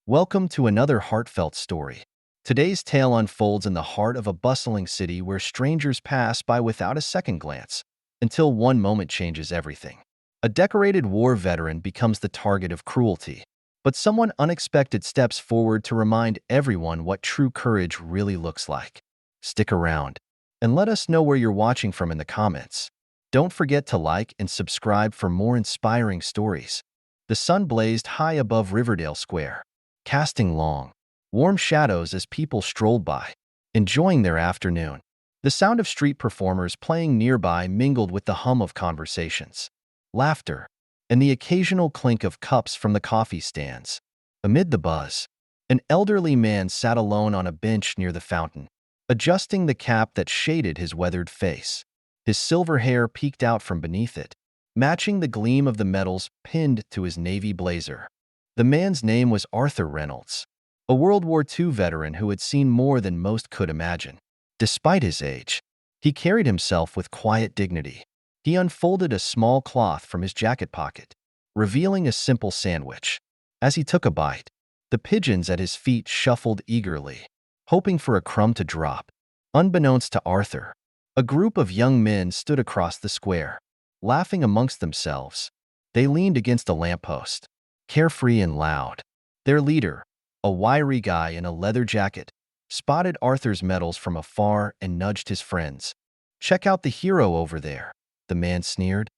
Welcome to another heartfelt story. Today's tale unfolds in the heart of a bustling city where strangers pass by without a second glance, until one moment changes everything. A decorated war veteran becomes the target of cruelty, but someone unexpected steps forward to remind everyone what true courage really looks like. Stick around, and let us know where you're watching from in the comments. Don't forget to like and subscribe for more inspiring stories. The sun blazed high above Riverdale Square, casting long, warm shadows as people strolled by, enjoying their afternoon. The sound of street performers playing nearby mingled with the hum of conversations, laughter, and the occasional clink of cups from the coffee stands. Amid the buzz, an elderly man sat alone on a bench near the fountain, adjusting the cap that shaded his weathered face. His silver hair peeked out from beneath it, matching the gleam of the medals pinned to his navy blazer. The man's name was Arthur Reynolds, a World War II veteran who had seen more than most could imagine. Despite his age, he carried himself with quiet dignity. He unfolded a small cloth from his jacket pocket, revealing a simple sandwich. As he took a bite, the pigeons at his feet shuffled eagerly, hoping for a crumb to drop. Unbeknownst to Arthur, a group of young men stood across the square, laughing amongst themselves. They leaned against a lamppost, carefree and loud. Their leader, a wiry guy in a leather jacket, spotted Arthur's medals from afar and nudged his friends. "Check out the hero over there," the man sneered.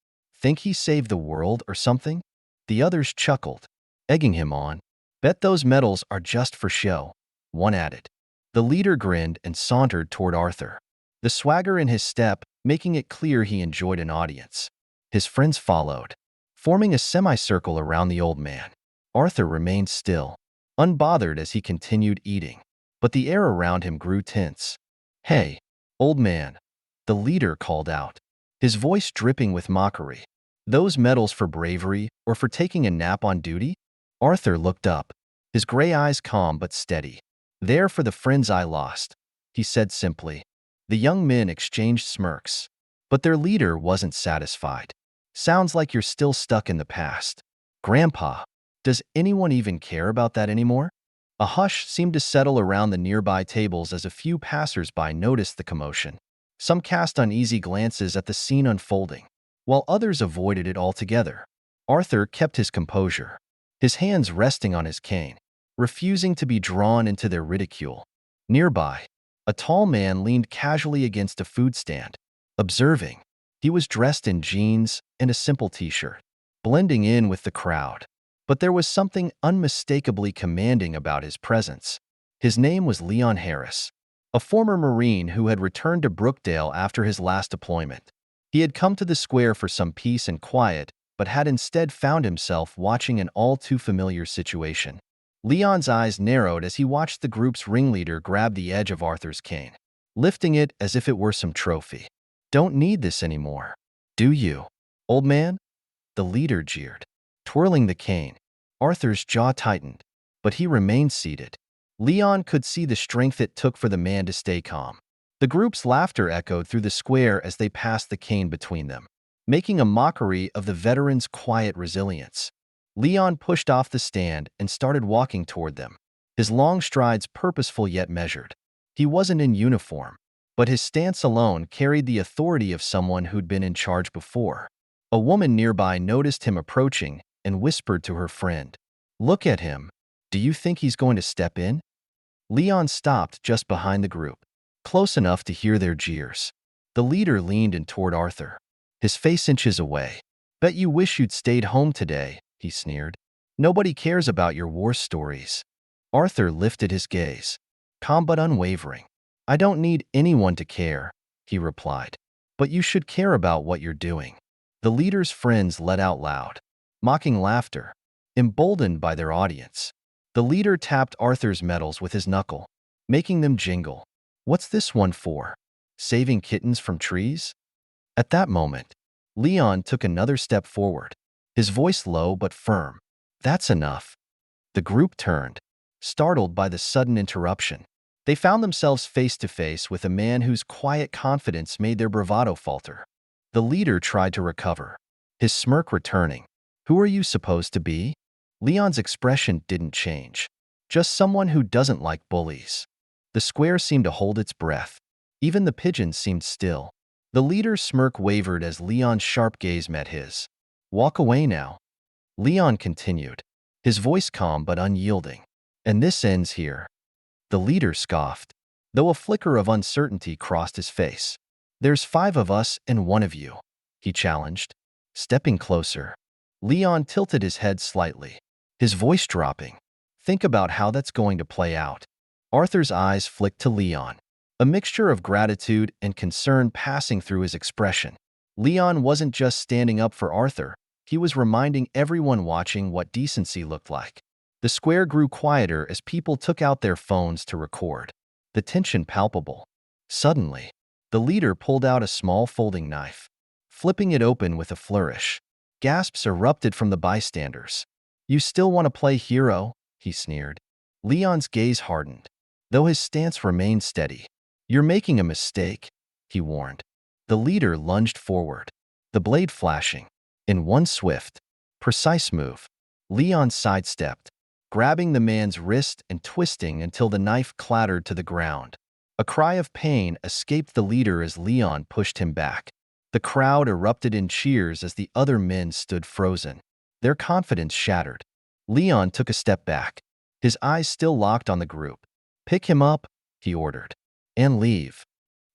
"Think he saved the world or something?" The others chuckled, egging him on. "Bet those medals are just for show," one added. The leader grinned and sauntered toward Arthur, the swagger in his step making it clear he enjoyed an audience. His friends followed, forming a semicircle around the old man. Arthur remained still, unbothered as he continued eating, but the air around him grew tense. "Hey, old man," the leader called out, his voice dripping with mockery. "Those medals for bravery or for taking a nap on duty?" Arthur looked up, his gray eyes calm but steady. "They're for the friends I lost," he said simply. The young men exchanged smirks, but their leader wasn't satisfied. "Sounds like you're still stuck in the past. Grandpa, does anyone even care about that anymore?" A hush seemed to settle around the nearby tables as a few passers-by noticed the commotion. Some cast uneasy glances at the scene unfolding, while others avoided it altogether. Arthur kept his composure, his hands resting on his cane, refusing to be drawn into their ridicule. Nearby, a tall man leaned casually against a food stand, observing. He was dressed in jeans and a simple t-shirt, blending in with the crowd. But there was something unmistakably commanding about his presence. His name was Leon Harris, a former Marine who had returned to Brookdale after his last deployment. He had come to the square for some peace and quiet, but had instead found himself watching an all-too-familiar situation. Leon's eyes narrowed as he watched the group's ringleader grab the edge of Arthur's cane, lifting it as if it were some trophy. "Don't need this anymore, do you, old man?" the leader jeered, twirling the cane. Arthur's jaw tightened, but he remained seated. Leon could see the strength it took for the man to stay calm. The group's laughter echoed through the square as they passed the cane between them, making a mockery of the veteran's quiet resilience. Leon pushed off the stand and started walking toward them, his long strides purposeful yet measured. He wasn't in uniform, but his stance alone carried the authority of someone who'd been in charge before. A woman nearby noticed him approaching and whispered to her friend, "Look at him. Do you think he's going to step in?" Leon stopped just behind the group, close enough to hear their jeers. The leader leaned in toward Arthur, his face inches away. "Bet you wish you'd stayed home today," he sneered. "Nobody cares about your war stories." Arthur lifted his gaze, calm but unwavering. "I don't need anyone to care," he replied. "But you should care about what you're doing." The leader's friends let out loud, mocking laughter, emboldened by their audience. The leader tapped Arthur's medals with his knuckle, making them jingle. "What's this one for? Saving kittens from trees?" At that moment, Leon took another step forward, his voice low but firm. "That's enough." The group turned, startled by the sudden interruption. They found themselves face to face with a man whose quiet confidence made their bravado falter. The leader tried to recover, his smirk returning. "Who are you supposed to be?" Leon's expression didn't change. Just someone who doesn't like bullies. The square seemed to hold its breath. Even the pigeons seemed still. The leader's smirk wavered as Leon's sharp gaze met his. Walk away now. Leon continued, his voice calm but unyielding. And this ends here. The leader scoffed, though a flicker of uncertainty crossed his face. There's 5 of us and 1 of you, he challenged, stepping closer. Leon tilted his head slightly, his voice dropping. Think about how that's going to play out. Arthur's eyes flicked to Leon, a mixture of gratitude and concern passing through his expression. Leon wasn't just standing up for Arthur, he was reminding everyone watching what decency looked like. The square grew quieter as people took out their phones to record, the tension palpable. Suddenly, the leader pulled out a small folding knife, flipping it open with a flourish. Gasps erupted from the bystanders. You still want to play hero? He sneered. Leon's gaze hardened, though his stance remained steady. You're making a mistake, he warned. The leader lunged forward, the blade flashing. In one swift, precise move, Leon sidestepped, grabbing the man's wrist and twisting until the knife clattered to the ground. A cry of pain escaped the leader as Leon pushed him back. The crowd erupted in cheers as the other men stood frozen, their confidence shattered. Leon took a step back, his eyes still locked on the group. Pick him up, he ordered, and leave.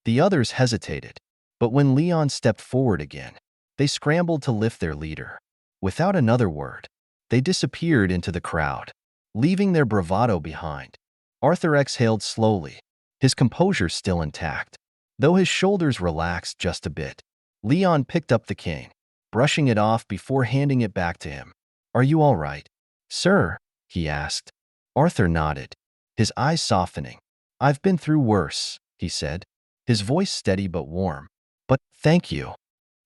The others hesitated, but when Leon stepped forward again, they scrambled to lift their leader. Without another word, they disappeared into the crowd, leaving their bravado behind. Arthur exhaled slowly, his composure still intact. Though his shoulders relaxed just a bit, Leon picked up the cane, brushing it off before handing it back to him. Are you all right, sir? He asked. Arthur nodded, his eyes softening. I've been through worse, he said, his voice steady but warm. But thank you.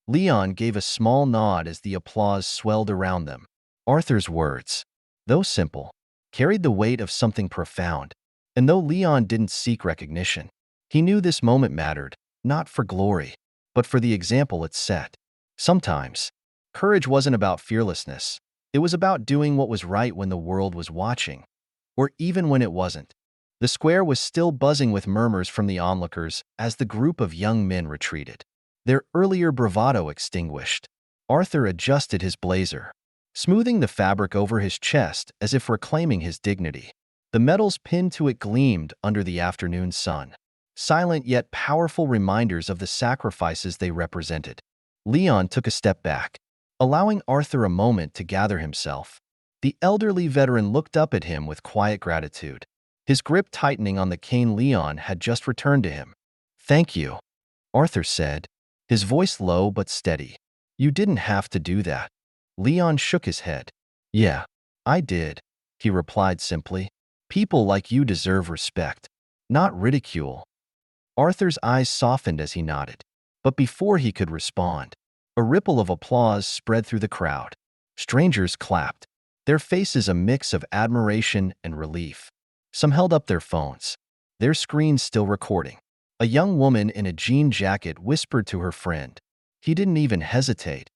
Leon gave a small nod as the applause swelled around them. Arthur's words, though simple, carried the weight of something profound. And though Leon didn't seek recognition, he knew this moment mattered, not for glory, but for the example it set. Sometimes, courage wasn't about fearlessness. It was about doing what was right when the world was watching, or even when it wasn't. The square was still buzzing with murmurs from the onlookers as the group of young men retreated, their earlier bravado extinguished. Arthur adjusted his blazer, smoothing the fabric over his chest as if reclaiming his dignity. The metals pinned to it gleamed under the afternoon sun, silent yet powerful reminders of the sacrifices they represented. Leon took a step back, allowing Arthur a moment to gather himself. The elderly veteran looked up at him with quiet gratitude, his grip tightening on the cane Leon had just returned to him. Thank you, Arthur said, his voice low but steady. You didn't have to do that. Leon shook his head. Yeah, I did, he replied simply. People like you deserve respect, not ridicule. Arthur's eyes softened as he nodded, but before he could respond, a ripple of applause spread through the crowd. Strangers clapped, their faces a mix of admiration and relief. Some held up their phones, their screens still recording. A young woman in a jean jacket whispered to her friend. He didn't even hesitate.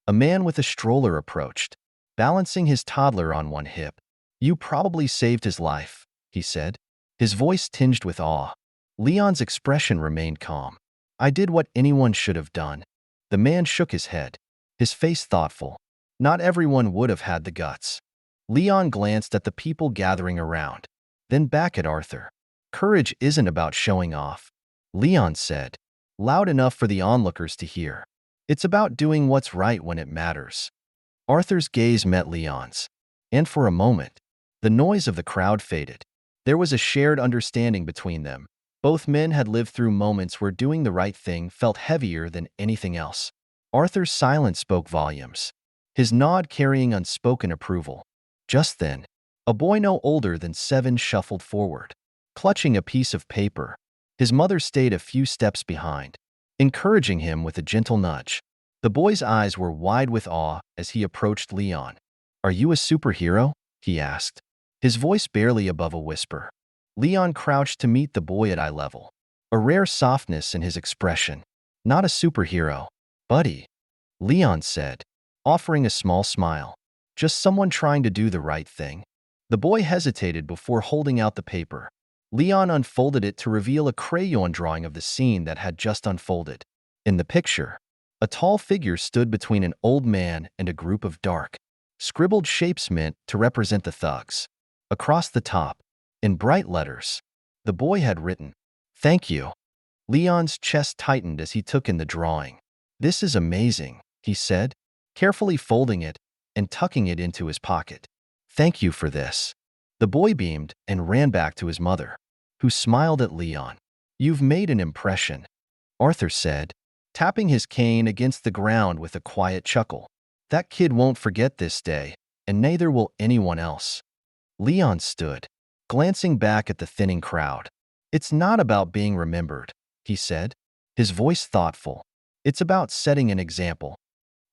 A man with a stroller approached, balancing his toddler on one hip. You probably saved his life, he said, his voice tinged with awe. Leon's expression remained calm. I did what anyone should have done. The man shook his head, his face thoughtful. Not everyone would have had the guts. Leon glanced at the people gathering around, then back at Arthur. Courage isn't about showing off, Leon said, loud enough for the onlookers to hear. It's about doing what's right when it matters. Arthur's gaze met Leon's, and for a moment, the noise of the crowd faded. There was a shared understanding between them. Both men had lived through moments where doing the right thing felt heavier than anything else. Arthur's silence spoke volumes, his nod carrying unspoken approval. Just then, a boy no older than 7 shuffled forward, clutching a piece of paper. His mother stayed a few steps behind, encouraging him with a gentle nudge. The boy's eyes were wide with awe as he approached Leon. Are you a superhero? He asked, his voice barely above a whisper. Leon crouched to meet the boy at eye level, a rare softness in his expression. Not a superhero, buddy, Leon said, offering a small smile. Just someone trying to do the right thing. The boy hesitated before holding out the paper. Leon unfolded it to reveal a crayon drawing of the scene that had just unfolded. In the picture, a tall figure stood between an old man and a group of dark, scribbled shapes meant to represent the thugs. Across the top, in bright letters, the boy had written, "Thank you." Leon's chest tightened as he took in the drawing. "This is amazing," he said, carefully folding it and tucking it into his pocket. "Thank you for this." The boy beamed and ran back to his mother, who smiled at Leon. "You've made an impression," Arthur said, tapping his cane against the ground with a quiet chuckle. "That kid won't forget this day, and neither will anyone else." Leon stood, glancing back at the thinning crowd. "It's not about being remembered," he said, his voice thoughtful. "It's about setting an example."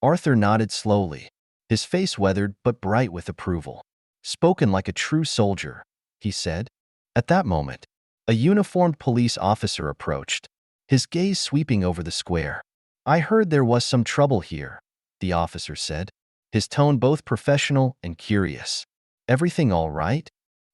Arthur nodded slowly, his face weathered but bright with approval. "Spoken like a true soldier," he said. At that moment, a uniformed police officer approached, his gaze sweeping over the square. "I heard there was some trouble here," the officer said, his tone both professional and curious. "Everything all right?"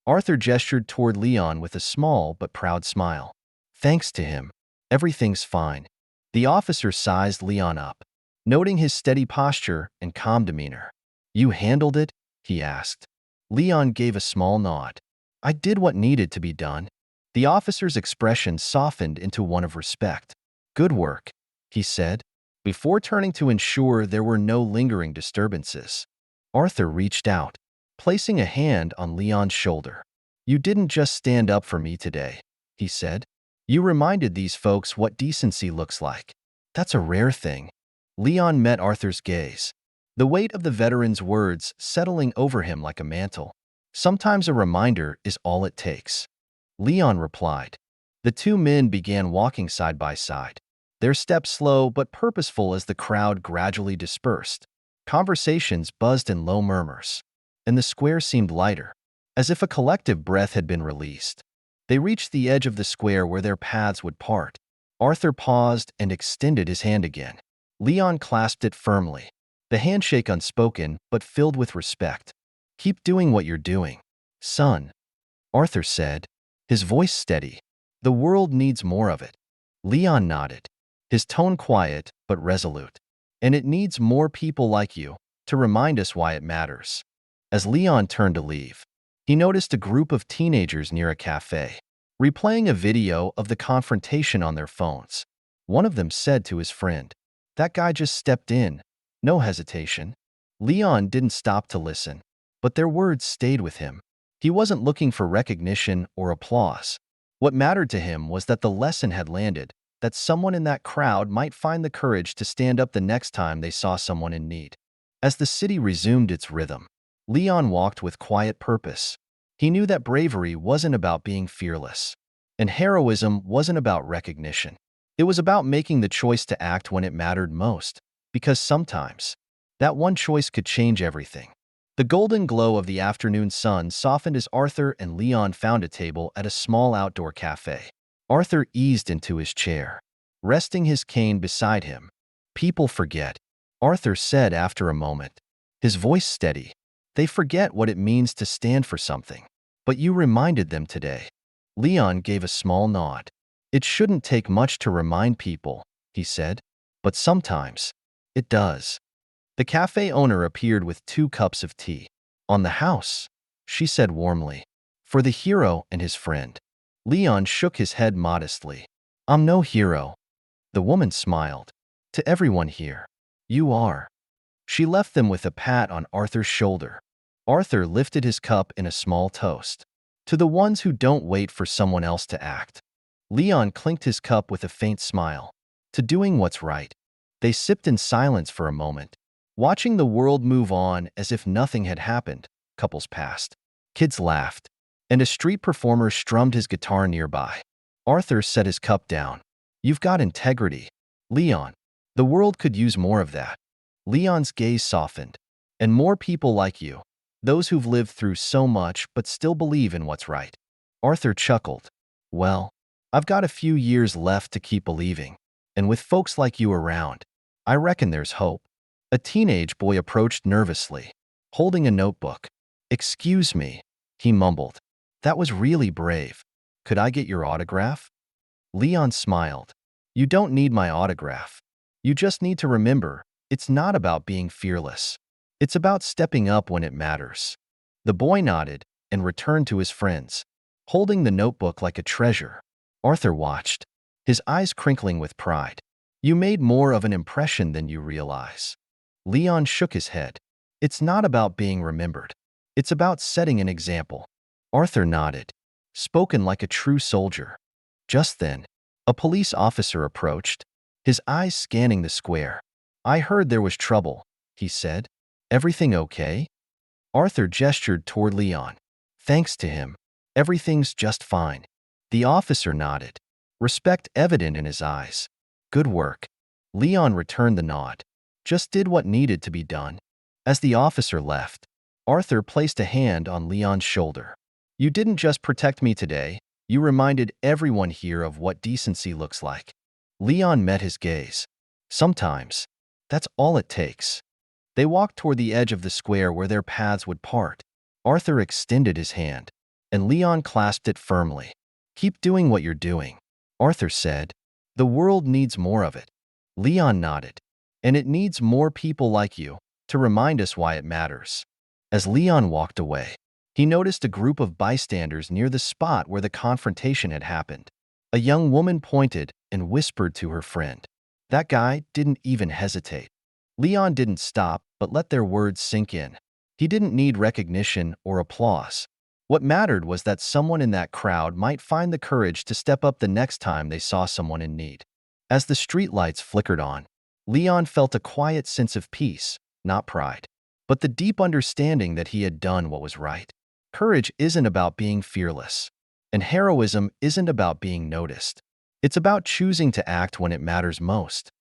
Arthur gestured toward Leon with a small but proud smile. "Thanks to him, everything's fine." The officer sized Leon up, noting his steady posture and calm demeanor. "You handled it?" he asked. Leon gave a small nod. "I did what needed to be done." The officer's expression softened into one of respect. "Good work," he said, before turning to ensure there were no lingering disturbances. Arthur reached out, placing a hand on Leon's shoulder. "You didn't just stand up for me today," he said. "You reminded these folks what decency looks like. That's a rare thing." Leon met Arthur's gaze, the weight of the veteran's words settling over him like a mantle. "Sometimes a reminder is all it takes," Leon replied. The two men began walking side by side, their steps slow but purposeful as the crowd gradually dispersed. Conversations buzzed in low murmurs, and the square seemed lighter, as if a collective breath had been released. They reached the edge of the square where their paths would part. Arthur paused and extended his hand again. Leon clasped it firmly, the handshake unspoken but filled with respect. "Keep doing what you're doing, son," Arthur said, his voice steady. "The world needs more of it." Leon nodded, his tone quiet but resolute. "And it needs more people like you to remind us why it matters." As Leon turned to leave, he noticed a group of teenagers near a cafe, replaying a video of the confrontation on their phones. One of them said to his friend, "That guy just stepped in." No hesitation. Leon didn't stop to listen, but their words stayed with him. He wasn't looking for recognition or applause. What mattered to him was that the lesson had landed, that someone in that crowd might find the courage to stand up the next time they saw someone in need. As the city resumed its rhythm, Leon walked with quiet purpose. He knew that bravery wasn't about being fearless, and heroism wasn't about recognition. It was about making the choice to act when it mattered most, because sometimes that one choice could change everything. The golden glow of the afternoon sun softened as Arthur and Leon found a table at a small outdoor cafe. Arthur eased into his chair, resting his cane beside him. "People forget," Arthur said after a moment, his voice steady. "They forget what it means to stand for something. But you reminded them today." Leon gave a small nod. "It shouldn't take much to remind people," he said, "but sometimes it does." The cafe owner appeared with 2 cups of tea. "On the house," she said warmly, "for the hero and his friend." Leon shook his head modestly. "I'm no hero." The woman smiled. "To everyone here, you are." She left them with a pat on Arthur's shoulder. Arthur lifted his cup in a small toast. "To the ones who don't wait for someone else to act." Leon clinked his cup with a faint smile. "To doing what's right." They sipped in silence for a moment, watching the world move on as if nothing had happened. Couples passed. Kids laughed, and a street performer strummed his guitar nearby. Arthur set his cup down. "You've got integrity, Leon. The world could use more of that." Leon's gaze softened. "And more people like you, those who've lived through so much but still believe in what's right." Arthur chuckled. "Well, I've got a few years left to keep believing, and with folks like you around, I reckon there's hope." A teenage boy approached nervously, holding a notebook. "Excuse me," He mumbled. That was really brave. Could I get your autograph? Leon smiled. You don't need my autograph. You just need to remember, it's not about being fearless. It's about stepping up when it matters. The boy nodded and returned to his friends, holding the notebook like a treasure. Arthur watched, his eyes crinkling with pride. You made more of an impression than you realize. Leon shook his head. It's not about being remembered. It's about setting an example. Arthur nodded, spoken like a true soldier. Just then, a police officer approached, his eyes scanning the square. I heard there was trouble, he said. Everything okay? Arthur gestured toward Leon. Thanks to him, everything's just fine. The officer nodded, respect evident in his eyes. Good work. Leon returned the nod. Just did what needed to be done. As the officer left, Arthur placed a hand on Leon's shoulder. You didn't just protect me today, you reminded everyone here of what decency looks like. Leon met his gaze. Sometimes, that's all it takes. They walked toward the edge of the square where their paths would part. Arthur extended his hand, and Leon clasped it firmly. Keep doing what you're doing, Arthur said. The world needs more of it. Leon nodded. And it needs more people like you to remind us why it matters. As Leon walked away, he noticed a group of bystanders near the spot where the confrontation had happened. A young woman pointed and whispered to her friend. That guy didn't even hesitate. Leon didn't stop, but let their words sink in. He didn't need recognition or applause. What mattered was that someone in that crowd might find the courage to step up the next time they saw someone in need. As the streetlights flickered on, Leon felt a quiet sense of peace, not pride, but the deep understanding that he had done what was right. Courage isn't about being fearless, and heroism isn't about being noticed. It's about choosing to act when it matters most.